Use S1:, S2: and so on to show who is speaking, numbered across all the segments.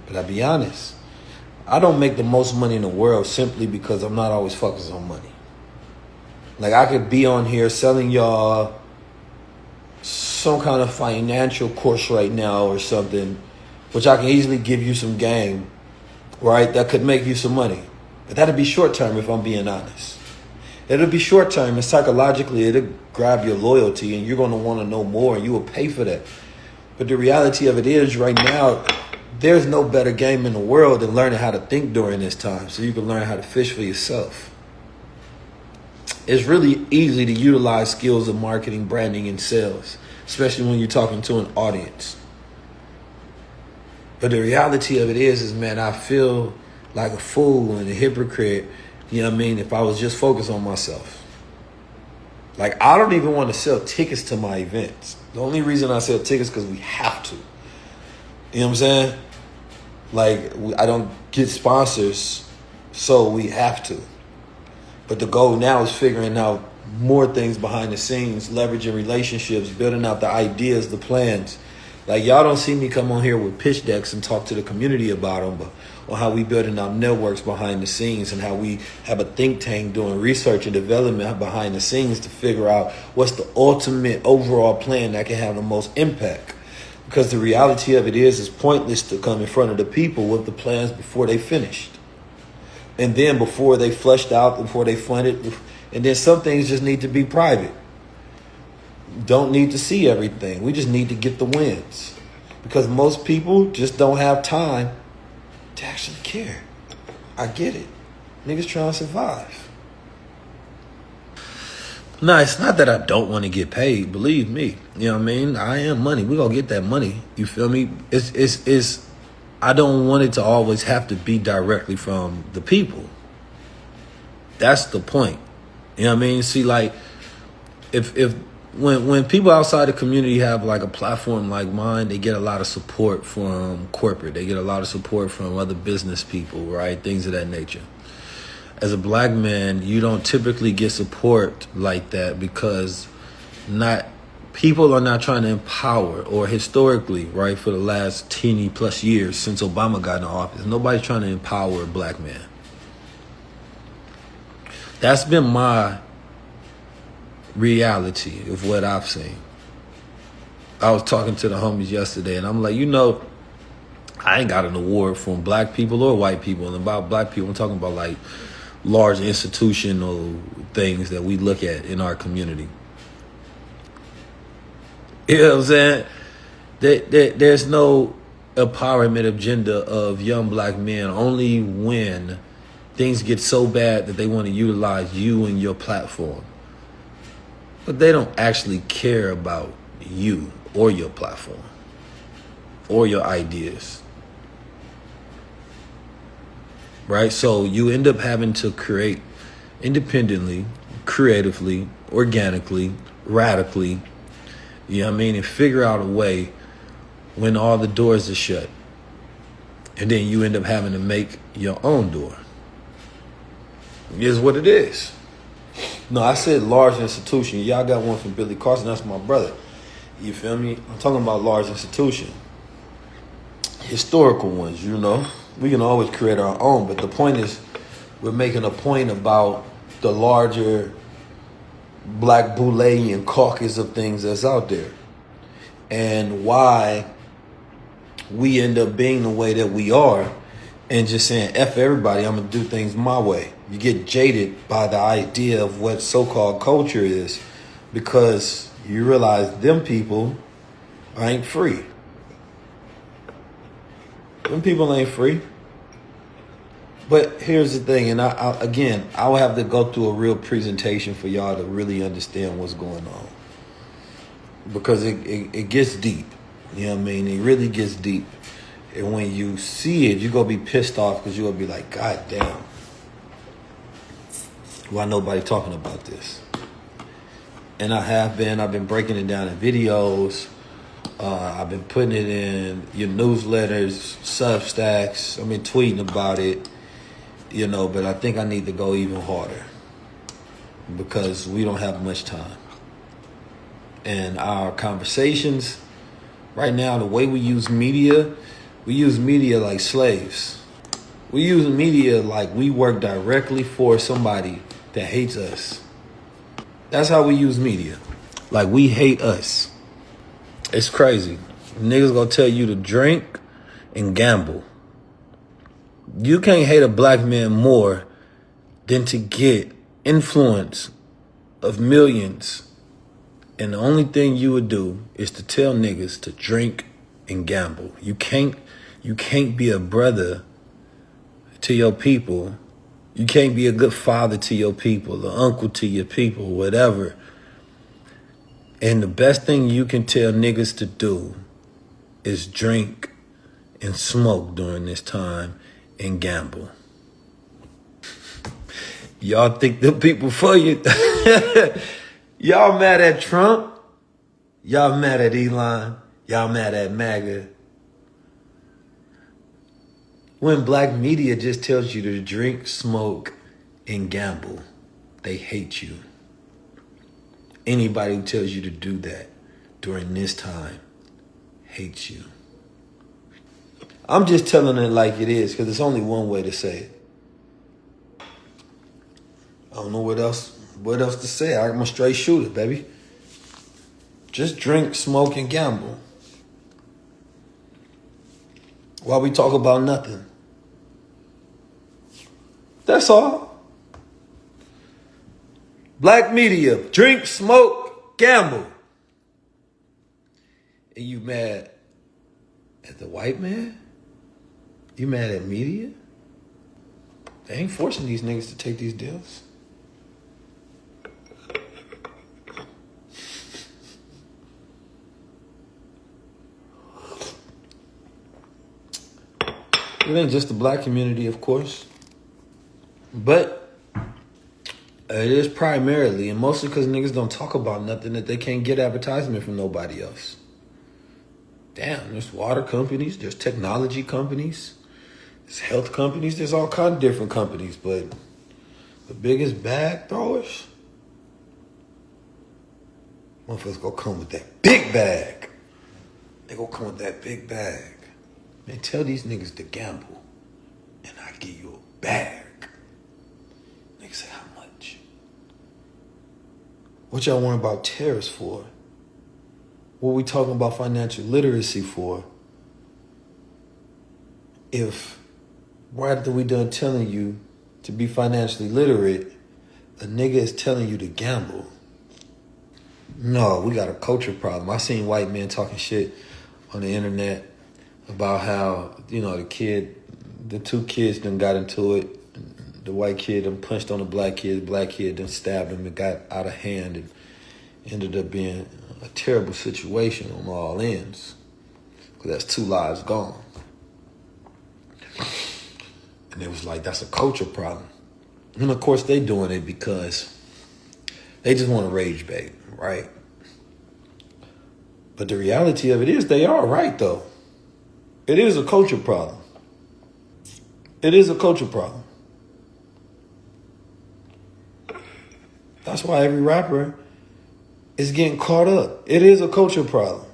S1: But I'll be honest, I don't make the most money in the world simply because I'm not always focused on money. Like, I could be on here selling y'all some kind of financial course right now or something, which I can easily give you some game, right? That could make you some money. But that'd be short term if I'm being honest. It'll be short term, and psychologically it'll grab your loyalty and you're going to want to know more and you will pay for that. But the reality of it is right now, there's no better game in the world than learning how to think during this time so you can learn how to fish for yourself. It's really easy to utilize skills of marketing, branding, and sales, especially when you're talking to an audience. But the reality of it is man, I feel like a fool and a hypocrite, you know what I mean, if I was just focused on myself. Like, I don't even want to sell tickets to my events. The only reason I sell tickets is because we have to. You know what I'm saying? Like, I don't get sponsors, so we have to. But the goal now is figuring out more things behind the scenes, leveraging relationships, building out the ideas, the plans. Like, y'all don't see me come on here with pitch decks and talk to the community about them, but on how we building out networks behind the scenes and how we have a think tank doing research and development behind the scenes to figure out what's the ultimate overall plan that can have the most impact. Because the reality of it is it's pointless to come in front of the people with the plans before they finished. And then before they fleshed out, before they funded. And then some things just need to be private. Don't need to see everything. We just need to get the wins. Because most people just don't have time to actually care. I get it. Niggas trying to survive. No, it's not that I don't want to get paid. Believe me. You know what I mean? I am money. We gonna get that money. You feel me? It's I don't want it to always have to be directly from the people. That's the point. You know what I mean? See, like, when people outside the community have like a platform like mine, they get a lot of support from corporate. They get a lot of support from other business people, right? Things of that nature. As a black man, you don't typically get support like that because people are not trying to empower, or historically, right, for the last 10 plus years since Obama got in office, nobody's trying to empower a black man. That's been my reality of what I've seen. I was talking to the homies yesterday and I'm like, I ain't got an award from black people or white people. And about black people, I'm talking about like large institutional things that we look at in our community. You know what I'm saying? There's no empowerment agenda of young black men only when things get so bad that they want to utilize you and your platform. But they don't actually care about you or your platform or your ideas. Right? So you end up having to create independently, creatively, organically, radically, you know what I mean, and figure out a way when all the doors are shut. And then you end up having to make your own door. It is what it is. No, I said large institution. Y'all got one from Billy Carson. That's my brother. You feel me? I'm talking about large institution. Historical ones, We can always create our own. But the point is, we're making a point about the larger black Boolean caucus of things that's out there. And why we end up being the way that we are and just saying, F everybody, I'm going to do things my way. You get jaded by the idea of what so-called culture is because you realize them people ain't free. Them people ain't free. But here's the thing, and I will have to go through a real presentation for y'all to really understand what's going on. Because it gets deep. You know what I mean? It really gets deep. And when you see it, you're going to be pissed off because you're going to be like, God damn. Why nobody talking about this? And I've been breaking it down in videos. I've been putting it in your newsletters, Substacks. I've been tweeting about it, but I think I need to go even harder because we don't have much time. And our conversations right now, the way we use media, We use media like slaves. We use media like we work directly for somebody that hates us. That's how we use media. Like we hate us. It's crazy. Niggas gonna tell you to drink and gamble. You can't hate a black man more than to get influence of millions. And the only thing you would do is to tell niggas to drink and gamble. You can't be a brother to your people. You can't be a good father to your people, an uncle to your people, whatever. And the best thing you can tell niggas to do is drink and smoke during this time and gamble. Y'all think the people for you? Y'all mad at Trump? Y'all mad at Elon? Y'all mad at MAGA? When black media just tells you to drink, smoke, and gamble, they hate you. Anybody who tells you to do that during this time hates you. I'm just telling it like it is because there's only one way to say it. I don't know what else to say. I'm a straight shooter, baby. Just drink, smoke, and gamble. While we talk about nothing. That's all. Black media, drink, smoke, gamble. And you mad at the white man? You mad at media? They ain't forcing these niggas to take these deals. It ain't just the black community, of course. But it is primarily, and mostly because niggas don't talk about nothing that they can't get advertisement from nobody else. Damn, there's water companies, there's technology companies, there's health companies, there's all kinds of different companies, but the biggest bag throwers, motherfuckers gonna come with that big bag. They gonna come with that big bag. Man, tell these niggas to gamble, and I give you a bag. Niggas say, how much? What y'all worrying about tariffs for? What we talking about financial literacy for? If right after we done telling you to be financially literate, a nigga is telling you to gamble. No, we got a culture problem. I seen white men talking shit on the internet about how, the two kids done got into it. The white kid done punched on the black kid done stabbed him and got out of hand and ended up being a terrible situation on all ends. Because that's 2 lives gone. And it was like, that's a culture problem. And of course they doing it because they just want to rage bait, right? But the reality of it is they are right though. It is a culture problem. It is a culture problem. That's why every rapper is getting caught up. It is a culture problem.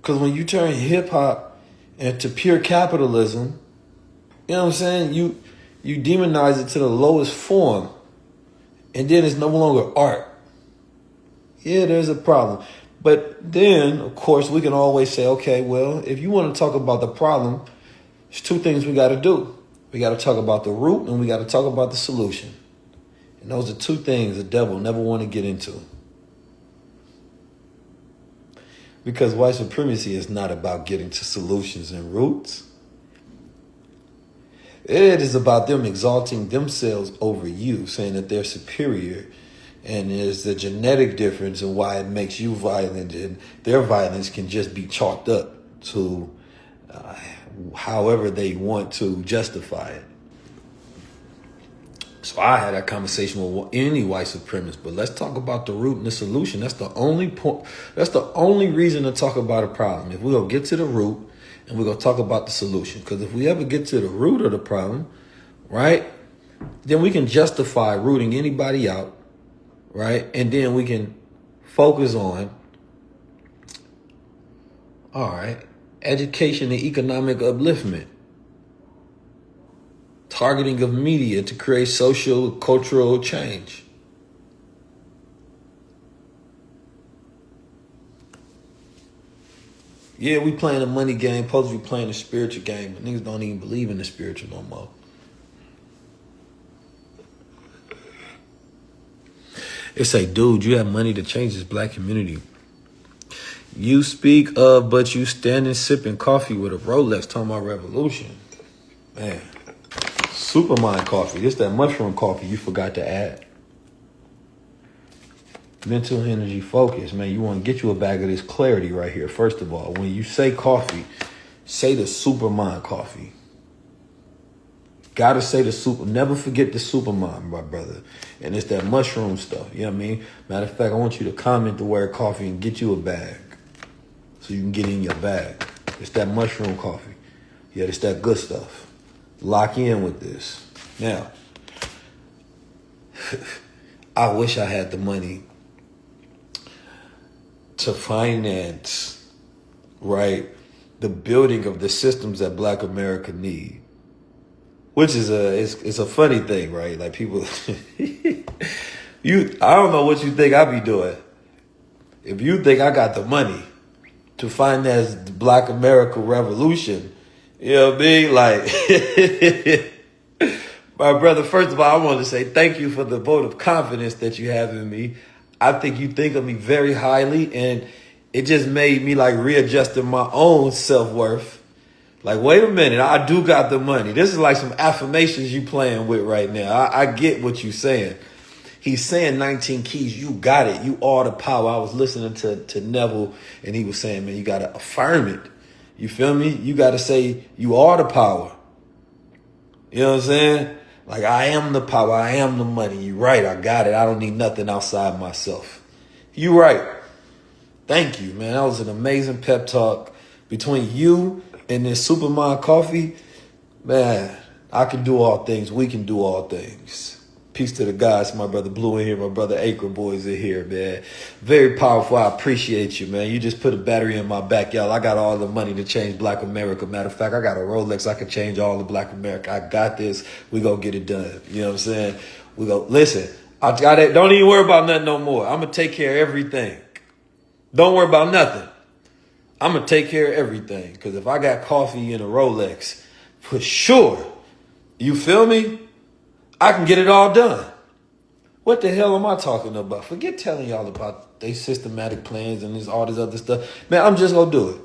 S1: Because when you turn hip hop into pure capitalism, you know what I'm saying? You demonize it to the lowest form. And then it's no longer art. Yeah, there's a problem. But then, of course, we can always say, okay, well, if you want to talk about the problem, there's 2 things we got to do. We got to talk about the root and we got to talk about the solution. And those are 2 things the devil never want to get into. Because white supremacy is not about getting to solutions and roots. It is about them exalting themselves over you, saying that they're superior. And there's the genetic difference in why it makes you violent, and their violence can just be chalked up to however they want to justify it. So I had that conversation with any white supremacist, but let's talk about the root and the solution. That's the only point. That's the only reason to talk about a problem. If we're going to get to the root and we're going to talk about the solution, because if we ever get to the root of the problem, right, then we can justify rooting anybody out, right? And then we can focus on All right. Education and economic upliftment. Targeting of media to create social, cultural change. Yeah, we playing a money game, supposed to be playing a spiritual game, but niggas don't even believe in the spiritual no more. They say, dude, you have money to change this black community. You speak of, but you standing sipping coffee with a Rolex talking about revolution. Man, Supermind coffee. This that mushroom coffee you forgot to add. Mental energy focus, man. You want to get you a bag of this clarity right here. First of all, when you say coffee, say the Supermind coffee. Gotta say the super. Never forget the Supermind, my brother. And it's that mushroom stuff. You know what I mean? Matter of fact, I want you to comment the word coffee and get you a bag, so you can get in your bag. It's that mushroom coffee. Yeah, it's that good stuff. Lock in with this. Now, I wish I had the money to finance, right, the building of the systems that Black America need. Which is it's a funny thing, right? Like people, I don't know what you think I be doing. If you think I got the money to finance the Black America revolution, you know what I mean? Like, my brother, first of all, I want to say thank you for the vote of confidence that you have in me. I think you think of me very highly, and it just made me like readjusting my own self-worth. Like, wait a minute, I do got the money. This is like some affirmations you playing with right now. I get what you saying. He's saying 19 keys, you got it. You are the power. I was listening to Neville, and he was saying, man, you got to affirm it. You feel me? You got to say, you are the power. You know what I'm saying? Like, I am the power. I am the money. You right. I got it. I don't need nothing outside myself. You right. Thank you, man. That was an amazing pep talk between you and this Supermind coffee. Man, I can do all things. We can do all things. Peace to the guys. My brother Blue in here. My brother Acre Boys in here, man. Very powerful. I appreciate you, man. You just put a battery in my back, y'all. I got all the money to change Black America. Matter of fact, I got a Rolex. I can change all of Black America. I got this. We gonna get it done. You know what I'm saying? We go. Listen, I got it. Don't even worry about nothing no more. I'm gonna take care of everything. Don't worry about nothing. I'm gonna take care of everything. Because if I got coffee and a Rolex, for sure, you feel me? I can get it all done. What the hell am I talking about? Forget telling y'all about they systematic plans and all this other stuff. Man, I'm just gonna do it.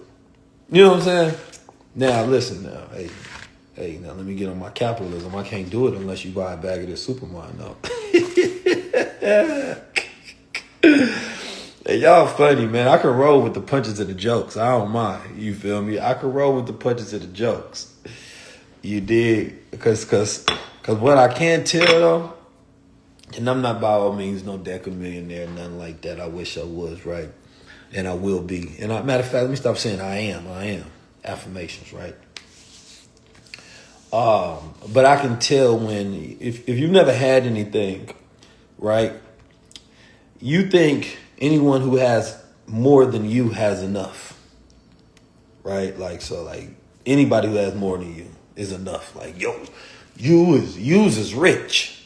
S1: You know what I'm saying? Now, listen now. Hey, now let me get on my capitalism. I can't do it unless you buy a bag of this Supermind now. Hey, y'all funny, man. I can roll with the punches and the jokes. I don't mind. You feel me? I can roll with the punches and the jokes. You dig? Because what I can tell, though, and I'm not by all means no deca millionaire, nothing like that. I wish I was, right? And I will be. And matter of fact, let me stop saying I am. Affirmations, right? But I can tell when, if you've never had anything, right? You think anyone who has more than you has enough, right? Like, so like anybody who has more than you is enough. Like, yo, yous is rich.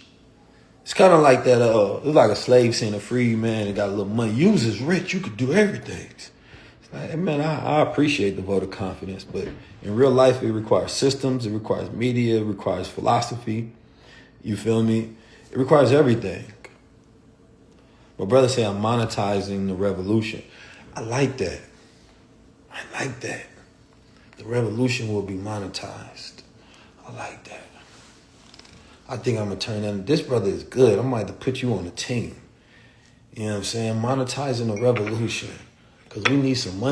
S1: It's kind of like that, it's like a slave seeing a free man that got a little money. Yous is rich, you could do everything. It's like, man, I appreciate the vote of confidence, but in real life, it requires systems, it requires media, it requires philosophy. You feel me? It requires everything. My brother say I'm monetizing the revolution. I like that. The revolution will be monetized. I like that. I think I'm going to turn that. This brother is good. I might have to put you on the team. You know what I'm saying? Monetizing the revolution. Because we need some money.